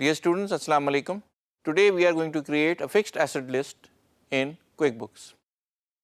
Dear students, Assalamu alaikum. Today we are going to create a fixed asset list in QuickBooks.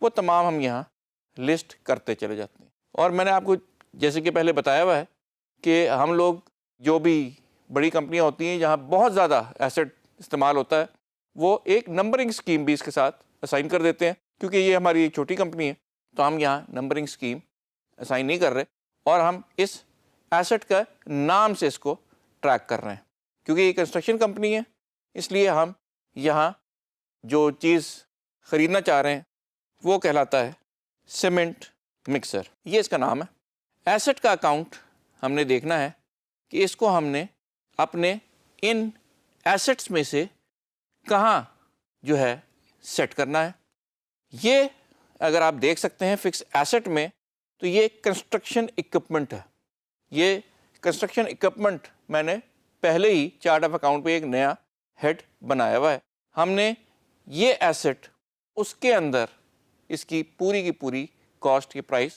وہ تمام ہم یہاں list کرتے چلے جاتے ہیں. اور میں نے آپ کو جیسے کہ پہلے بتایا ہوا ہے کہ ہم لوگ جو بھی بڑی کمپنیاں ہوتی ہیں جہاں بہت زیادہ ایسٹ استعمال ہوتا ہے وہ ایک نمبرنگ اسکیم بھی اس کے ساتھ اسائن کر دیتے ہیں. کیونکہ یہ ہماری ایک چھوٹی کمپنی ہے تو ہم یہاں نمبرنگ اسکیم اسائن نہیں کر رہے اور ہم اس ایسٹ کا نام سے اس کو ٹریک کر رہے ہیں. کیونکہ یہ کنسٹرکشن کمپنی ہے اس لیے ہم یہاں جو چیز خریدنا چاہ رہے ہیں وہ کہلاتا ہے سیمنٹ مکسر. یہ اس کا نام ہے. ایسٹ کا اکاؤنٹ ہم نے دیکھنا ہے کہ اس کو ہم نے اپنے ان ایسٹس میں سے کہاں جو ہے سیٹ کرنا ہے. یہ اگر آپ دیکھ سکتے ہیں فکس ایسٹ میں تو یہ کنسٹرکشن اکوپمنٹ ہے. یہ کنسٹرکشن اکوپمنٹ میں نے پہلے ہی چارٹ آف اکاؤنٹ پہ ایک نیا ہیڈ بنایا ہوا ہے. ہم نے یہ ایسٹ اس کے اندر اس کی پوری کاسٹ کی پرائس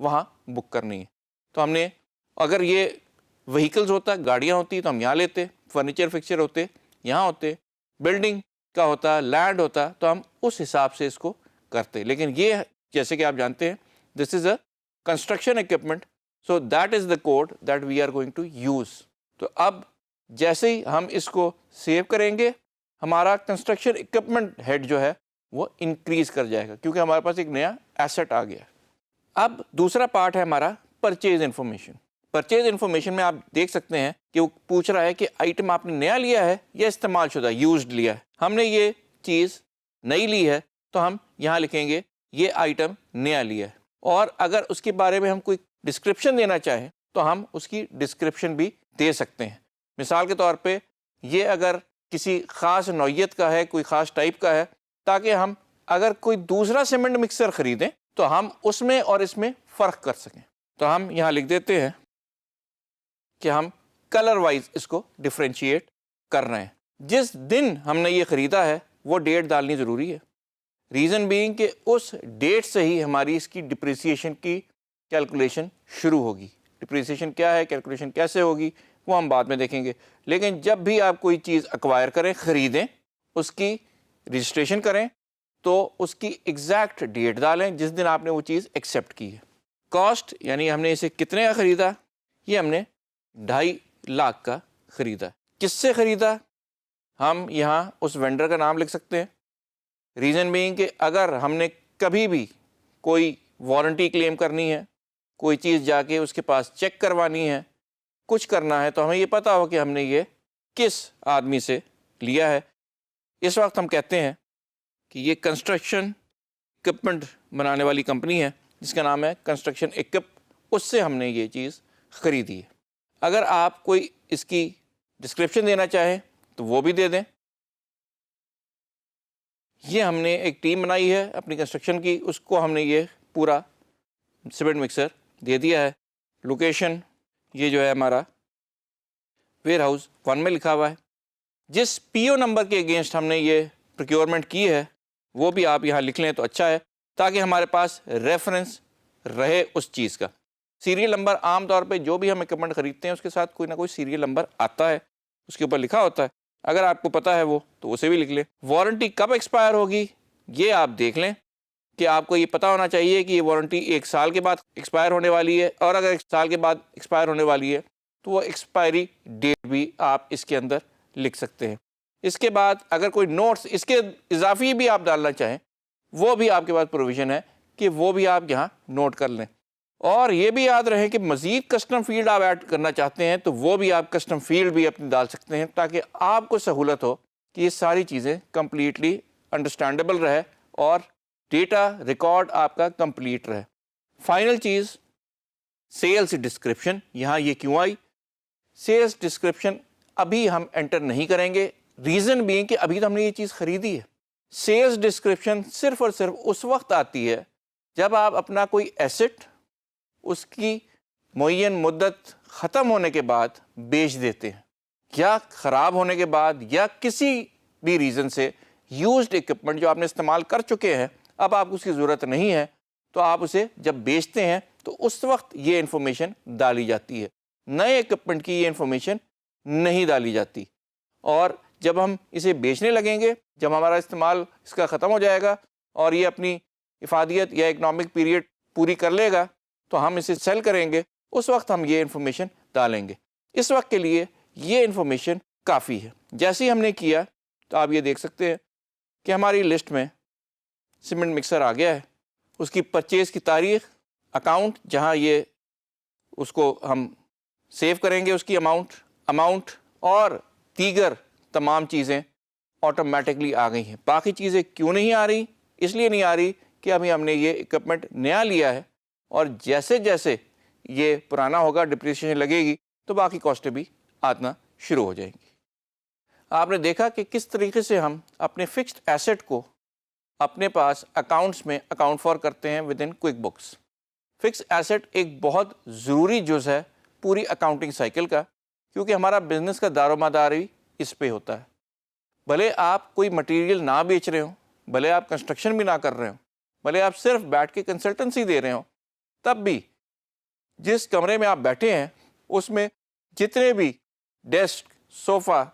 وہاں بک کرنی ہے. تو ہم نے اگر یہ وہیکلز ہوتا گاڑیاں ہوتی تو ہم یہاں لیتے, فرنیچر فکسچر ہوتے یہاں ہوتے, بلڈنگ کا ہوتا, لینڈ ہوتا تو ہم اس حساب سے اس کو کرتے. لیکن یہ جیسے کہ آپ جانتے ہیں this is a construction equipment so that is the code that we are going to use. تو اب جیسے ہی ہم اس کو سیو کریں گے ہمارا کنسٹرکشن اکوپمنٹ ہیڈ جو ہے وہ انکریز کر جائے گا کیونکہ ہمارے پاس ایک نیا ایسٹ آ گیا. اب دوسرا پارٹ ہے ہمارا پرچیز انفارمیشن. پرچیز انفارمیشن میں آپ دیکھ سکتے ہیں کہ وہ پوچھ رہا ہے کہ آئٹم آپ نے نیا لیا ہے یا استعمال شدہ یوزڈ لیا ہے. ہم نے یہ چیز نئی لی ہے تو ہم یہاں لکھیں گے یہ آئٹم نیا لیا ہے. اور اگر اس کے بارے میں ہم کوئی ڈسکرپشن دینا چاہیں تو ہم اس کی ڈسکرپشن بھی دے سکتے ہیں. مثال کے طور پہ یہ اگر کسی خاص نوعیت کا ہے, کوئی خاص ٹائپ کا ہے, تاکہ ہم اگر کوئی دوسرا سیمنٹ مکسر خریدیں تو ہم اس میں اور اس میں فرق کر سکیں. تو ہم یہاں لکھ دیتے ہیں کہ ہم کلر وائز اس کو ڈفرینشیٹ کر رہے ہیں. جس دن ہم نے یہ خریدا ہے وہ ڈیٹ ڈالنی ضروری ہے. ریزن بینگ کہ اس ڈیٹ سے ہی ہماری اس کی ڈپریسیشن کی کیلکولیشن شروع ہوگی. ڈپریسیشن کیا ہے, کیلکولیشن کیسے ہوگی وہ ہم بعد میں دیکھیں گے. لیکن جب بھی آپ کوئی چیز ایکوائر کریں, خریدیں, اس کی رجسٹریشن کریں تو اس کی ایگزیکٹ ڈیٹ ڈالیں جس دن آپ نے وہ چیز ایکسیپٹ کی ہے. کاسٹ یعنی ہم نے اسے کتنے کا خریدا, یہ ہم نے 2.5 لاکھ کا خریدا. کس سے خریدا, ہم یہاں اس وینڈر کا نام لکھ سکتے ہیں. ریزن بینگ کہ اگر ہم نے کبھی بھی کوئی وارنٹی کلیم کرنی ہے, کوئی چیز جا کے اس کے پاس چیک کروانی ہے, کچھ کرنا ہے تو ہمیں یہ پتہ ہو کہ ہم نے یہ کس آدمی سے لیا ہے. اس وقت ہم کہتے ہیں کہ یہ کنسٹرکشن اکوپمنٹ بنانے والی کمپنی ہے جس کا نام ہے کنسٹرکشن اکوپ, اس سے ہم نے یہ چیز خریدی ہے. اگر آپ کوئی اس کی ڈسکرپشن دینا چاہیں تو وہ بھی دے دیں. یہ ہم نے ایک ٹیم بنائی ہے اپنی کنسٹرکشن کی, اس کو ہم نے یہ پورا سیمنٹ مکسر دے دیا ہے. لوکیشن یہ جو ہے ہمارا ویئر ہاؤس 1 میں لکھا ہوا ہے. جس پی او نمبر کے اگینسٹ ہم نے یہ پروکیورمنٹ کی ہے وہ بھی آپ یہاں لکھ لیں تو اچھا ہے تاکہ ہمارے پاس ریفرنس رہے اس چیز کا. سیریل نمبر عام طور پہ جو بھی ہم اکوپمنٹ خریدتے ہیں اس کے ساتھ کوئی نہ کوئی سیریل نمبر آتا ہے, اس کے اوپر لکھا ہوتا ہے. اگر آپ کو پتہ ہے وہ تو اسے بھی لکھ لیں. وارنٹی کب ایکسپائر ہوگی یہ آپ دیکھ لیں کہ آپ کو یہ پتہ ہونا چاہیے کہ یہ وارنٹی 1 سال کے بعد ایکسپائر ہونے والی ہے, اور اگر 1 سال کے بعد ایکسپائر ہونے والی ہے تو وہ ایکسپائری ڈیٹ بھی آپ اس کے اندر لکھ سکتے ہیں. اس کے بعد اگر کوئی نوٹس اس کے اضافی بھی آپ ڈالنا چاہیں وہ بھی آپ کے پاس پروویژن ہے کہ وہ بھی آپ یہاں نوٹ کر لیں. اور یہ بھی یاد رہے کہ مزید کسٹم فیلڈ آپ ایڈ کرنا چاہتے ہیں تو وہ بھی آپ کسٹم فیلڈ بھی اپنے ڈال سکتے ہیں تاکہ آپ کو سہولت ہو کہ یہ ساری چیزیں کمپلیٹلی انڈرسٹینڈیبل رہے اور ڈیٹا ریکارڈ آپ کا کمپلیٹ رہے. فائنل چیز سیلز ڈسکرپشن. یہاں یہ کیوں آئی, سیلز ڈسکرپشن ابھی ہم انٹر نہیں کریں گے. ریزن بینگ کہ ابھی تو ہم نے یہ چیز خریدی ہے. سیلز ڈسکرپشن صرف اور صرف اس وقت آتی ہے جب آپ اپنا کوئی ایسٹ اس کی معین مدت ختم ہونے کے بعد بیچ دیتے ہیں, یا خراب ہونے کے بعد, یا کسی بھی ریزن سے یوزڈ اکوپمنٹ جو آپ نے استعمال کر چکے ہیں اب آپ کو اس کی ضرورت نہیں ہے تو آپ اسے جب بیچتے ہیں تو اس وقت یہ انفارمیشن ڈالی جاتی ہے. نئے اکوپمنٹ کی یہ انفارمیشن نہیں ڈالی جاتی. اور جب ہم اسے بیچنے لگیں گے, جب ہمارا استعمال اس کا ختم ہو جائے گا اور یہ اپنی افادیت یا اکنامک پیریڈ پوری کر لے گا تو ہم اسے سیل کریں گے، اس وقت ہم یہ انفارمیشن ڈالیں گے۔ اس وقت کے لیے یہ انفارمیشن کافی ہے۔ جیسے ہی ہم نے کیا تو آپ یہ دیکھ سکتے ہیں کہ ہماری لسٹ میں سیمنٹ مکسر آ گیا ہے، اس کی پرچیز کی تاریخ، اکاؤنٹ جہاں یہ اس کو ہم سیو کریں گے، اس کی اماؤنٹ اور دیگر تمام چیزیں آٹومیٹکلی آ گئی ہیں۔ باقی چیزیں کیوں نہیں آ رہی؟ اس لیے نہیں آ رہی کہ ابھی ہم نے یہ اکوپمنٹ نیا لیا ہے، اور جیسے جیسے یہ پرانا ہوگا، ڈپریسیشن لگے گی تو باقی کاسٹیں بھی آنا شروع ہو جائیں گی۔ آپ نے دیکھا کہ کس طریقے سے ہم اپنے فکسڈ ایسٹ کو اپنے پاس اکاؤنٹس میں اکاؤنٹ فار کرتے ہیں within QuickBooks. Fix asset ایک بہت ضروری جز ہے پوری اکاؤنٹنگ سائیکل کا، کیونکہ ہمارا بزنس کا دار و مدار بھی اس پہ ہوتا ہے۔ بھلے آپ کوئی مٹیریل نہ بیچ رہے ہوں، بھلے آپ کنسٹرکشن بھی نہ کر رہے ہوں، بھلے آپ صرف بیٹھ کے کنسلٹنسی دے رہے ہوں، تب بھی جس کمرے میں آپ بیٹھے ہیں اس میں جتنے بھی ڈیسک، صوفہ،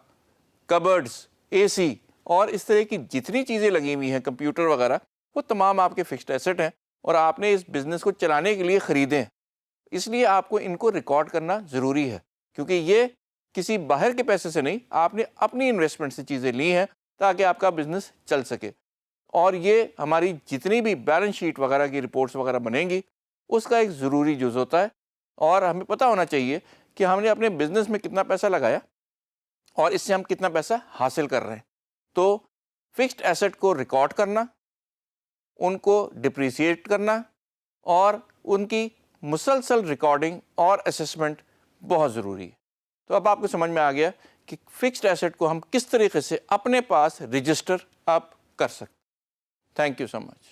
کبرڈز، اے سی اور اس طرح کی جتنی چیزیں لگی ہوئی ہیں، کمپیوٹر وغیرہ، وہ تمام آپ کے فکسڈ ایسٹ ہیں اور آپ نے اس بزنس کو چلانے کے لیے خریدے ہیں۔ اس لیے آپ کو ان کو ریکارڈ کرنا ضروری ہے، کیونکہ یہ کسی باہر کے پیسے سے نہیں، آپ نے اپنی انویسٹمنٹ سے چیزیں لی ہیں تاکہ آپ کا بزنس چل سکے۔ اور یہ ہماری جتنی بھی بیلنس شیٹ وغیرہ کی رپورٹس وغیرہ بنیں گی، اس کا ایک ضروری جز ہوتا ہے، اور ہمیں پتہ ہونا چاہیے کہ ہم نے اپنے بزنس میں کتنا پیسہ لگایا اور اس سے ہم کتنا پیسہ حاصل کر رہے ہیں۔ تو فکسڈ ایسٹ کو ریکارڈ کرنا، ان کو ڈپریسیٹ کرنا اور ان کی مسلسل ریکارڈنگ اور اسسمنٹ بہت ضروری ہے۔ تو اب آپ کو سمجھ میں آ گیا کہ فکسڈ ایسٹ کو ہم کس طریقے سے اپنے پاس رجسٹر آپ کر سکتے۔ Thank you so much.